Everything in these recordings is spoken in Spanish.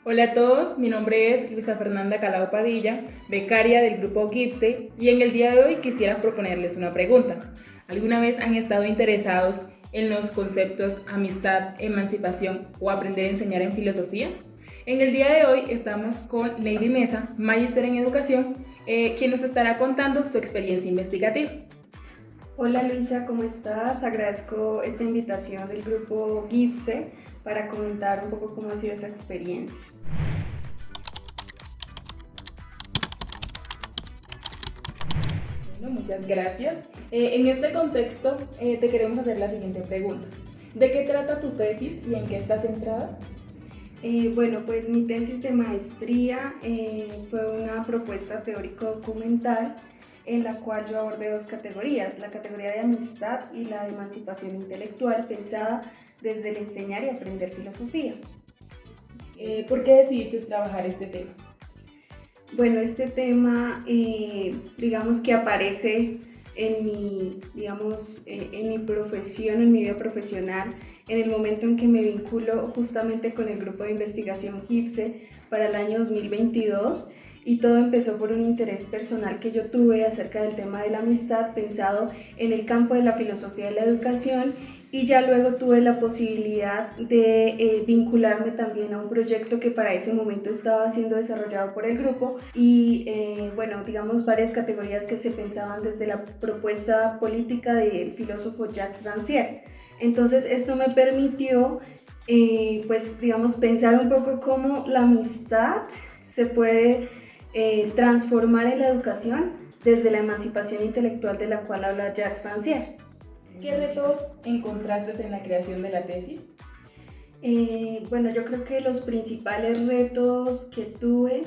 Hola a todos, mi nombre es Luisa Fernanda Calao Padilla, becaria del grupo GIPSE, y en el día de hoy quisiera proponerles una pregunta. ¿Alguna vez han estado interesados en los conceptos amistad, emancipación o aprender a enseñar en filosofía? En el día de hoy estamos con Lady Mesa, magíster en educación, quien nos estará contando su experiencia investigativa. Hola Luisa, ¿cómo estás? Agradezco esta invitación del grupo GIPSE para comentar un poco cómo ha sido esa experiencia. Bueno, muchas gracias. En este contexto te queremos hacer la siguiente pregunta. ¿De qué trata tu tesis y en qué está centrada? Bueno, pues mi tesis de maestría fue una propuesta teórico-documental en la cual yo abordé dos categorías, la categoría de amistad y la de emancipación intelectual, pensada desde el enseñar y aprender filosofía. ¿Por qué decidiste trabajar este tema? Bueno, este tema, digamos que aparece en mi profesión, en mi vida profesional, en el momento en que me vinculo justamente con el grupo de investigación GIPSE para el año 2022, y todo empezó por un interés personal que yo tuve acerca del tema de la amistad pensado en el campo de la filosofía de la educación, y ya luego tuve la posibilidad de vincularme también a un proyecto que para ese momento estaba siendo desarrollado por el grupo y bueno, digamos varias categorías que se pensaban desde la propuesta política del filósofo Jacques Rancière. Entonces esto me permitió pues digamos pensar un poco cómo la amistad se puede transformar en la educación desde la emancipación intelectual de la cual habla Jacques Rancière. ¿Qué retos encontraste en la creación de la tesis? Bueno, yo creo que los principales retos que tuve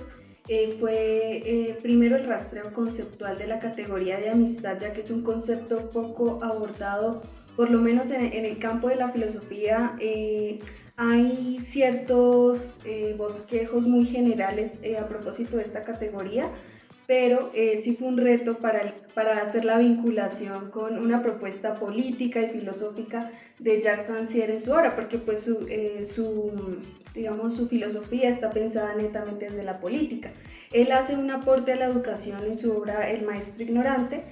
fue primero el rastreo conceptual de la categoría de amistad, ya que es un concepto poco abordado, por lo menos en el campo de la filosofía. Hay ciertos bosquejos muy generales a propósito de esta categoría, pero sí fue un reto para hacer la vinculación con una propuesta política y filosófica de Jacques Rancière en su obra, porque pues digamos, su filosofía está pensada netamente desde la política. Él hace un aporte a la educación en su obra El maestro ignorante,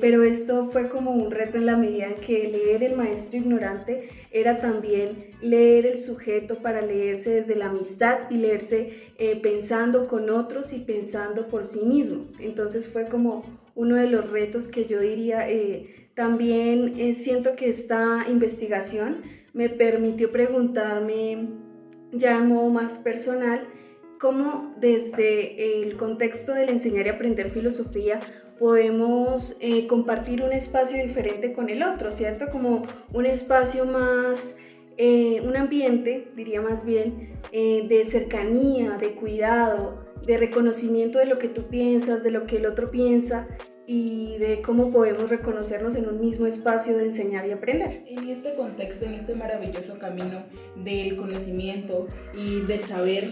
pero esto fue como un reto en la medida en que leer El maestro ignorante era también leer el sujeto para leerse desde la amistad y leerse pensando con otros y pensando por sí mismo. Entonces fue como uno de los retos que yo diría. También siento que esta investigación me permitió preguntarme ya en modo más personal cómo desde el contexto del enseñar y aprender filosofía podemos compartir un espacio diferente con el otro, ¿cierto? Como un espacio más, un ambiente, diría más bien, de cercanía, de cuidado, de reconocimiento de lo que tú piensas, de lo que el otro piensa y de cómo podemos reconocernos en un mismo espacio de enseñar y aprender. En este contexto, en este maravilloso camino del conocimiento y del saber,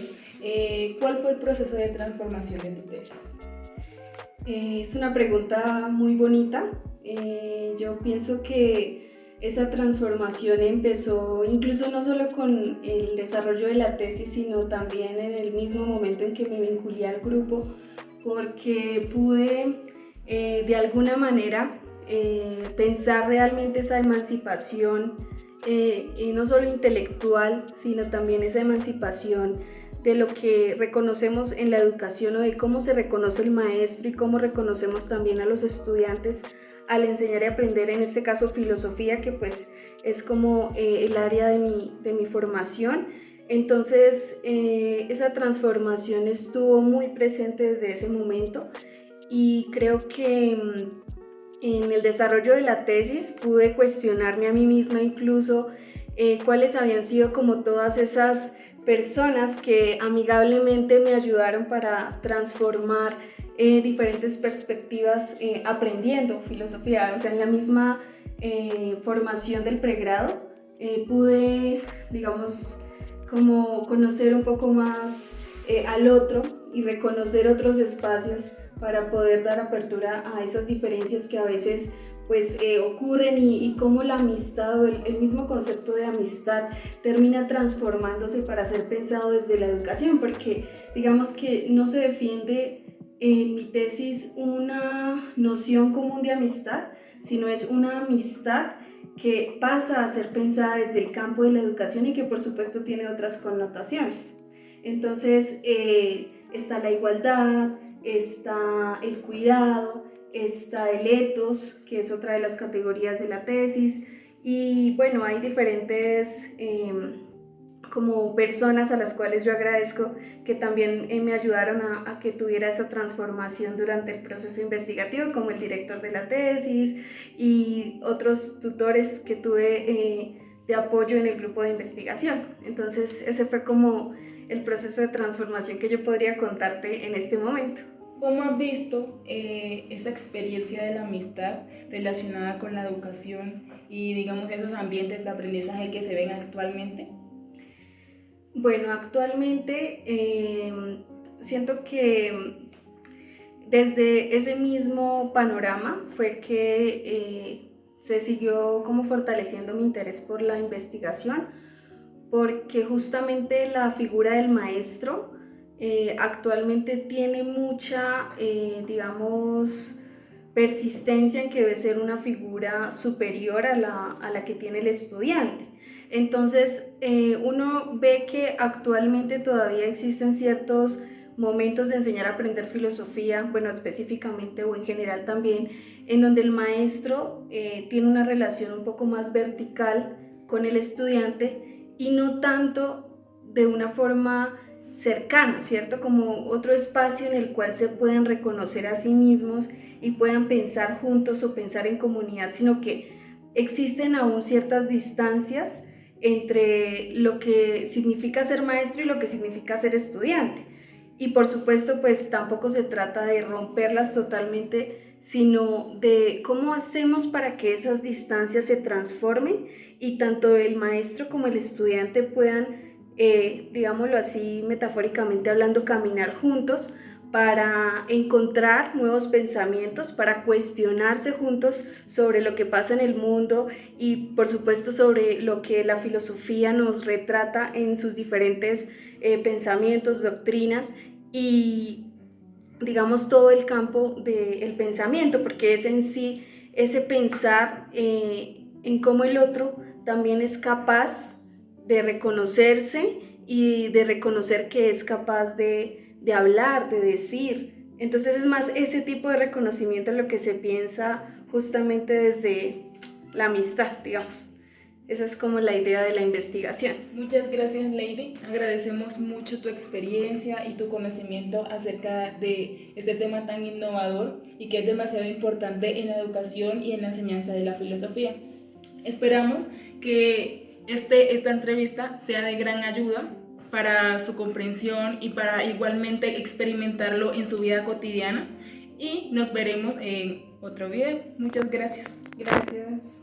¿cuál fue el proceso de transformación de tu tesis? Es una pregunta muy bonita. Yo pienso que esa transformación empezó incluso no solo con el desarrollo de la tesis, sino también en el mismo momento en que me vinculé al grupo, porque pude de alguna manera pensar realmente esa emancipación, y no solo intelectual, sino también esa emancipación de lo que reconocemos en la educación o de cómo se reconoce el maestro y cómo reconocemos también a los estudiantes al enseñar y aprender, en este caso filosofía, que pues es como el área de mi formación. Entonces esa transformación estuvo muy presente desde ese momento y creo que en el desarrollo de la tesis pude cuestionarme a mí misma incluso cuáles habían sido como todas esas personas que amigablemente me ayudaron para transformar diferentes perspectivas aprendiendo filosofía. O sea, en la misma formación del pregrado pude, digamos, como conocer un poco más al otro y reconocer otros espacios para poder dar apertura a esas diferencias que a veces pues ocurren y cómo la amistad o el mismo concepto de amistad termina transformándose para ser pensado desde la educación, porque digamos que no se defiende en mi tesis una noción común de amistad, sino es una amistad que pasa a ser pensada desde el campo de la educación y que por supuesto tiene otras connotaciones. Entonces está la igualdad, está el cuidado, está el ethos, que es otra de las categorías de la tesis, y bueno, hay diferentes como personas a las cuales yo agradezco que también me ayudaron a que tuviera esa transformación durante el proceso investigativo, como el director de la tesis y otros tutores que tuve de apoyo en el grupo de investigación. Entonces ese fue como el proceso de transformación que yo podría contarte en este momento. ¿Cómo has visto esa experiencia de la amistad relacionada con la educación y digamos esos ambientes de aprendizaje que se ven actualmente? Bueno, actualmente siento que desde ese mismo panorama fue que se siguió como fortaleciendo mi interés por la investigación, porque justamente la figura del maestro actualmente tiene mucha, digamos, persistencia en que debe ser una figura superior a la que tiene el estudiante. Entonces, uno ve que actualmente todavía existen ciertos momentos de enseñar a aprender filosofía, bueno, específicamente o en general también, en donde el maestro tiene una relación un poco más vertical con el estudiante y no tanto de una forma cercana, ¿cierto? Como otro espacio en el cual se pueden reconocer a sí mismos y puedan pensar juntos o pensar en comunidad, sino que existen aún ciertas distancias entre lo que significa ser maestro y lo que significa ser estudiante. Y por supuesto, pues tampoco se trata de romperlas totalmente, sino de cómo hacemos para que esas distancias se transformen y tanto el maestro como el estudiante puedan, digámoslo así metafóricamente hablando, caminar juntos para encontrar nuevos pensamientos, para cuestionarse juntos sobre lo que pasa en el mundo y por supuesto sobre lo que la filosofía nos retrata en sus diferentes pensamientos, doctrinas y digamos todo el campo del pensamiento, porque es en sí ese pensar en cómo el otro también es capaz de reconocerse y de reconocer que es capaz de hablar, de decir. Entonces es más ese tipo de reconocimiento lo que se piensa justamente desde la amistad, digamos. Esa es como la idea de la investigación. Muchas gracias, Lady. Agradecemos mucho tu experiencia y tu conocimiento acerca de este tema tan innovador y que es demasiado importante en la educación y en la enseñanza de la filosofía. Esperamos que esta entrevista sea de gran ayuda para su comprensión y para igualmente experimentarlo en su vida cotidiana. Y nos veremos en otro video. Muchas gracias. Gracias.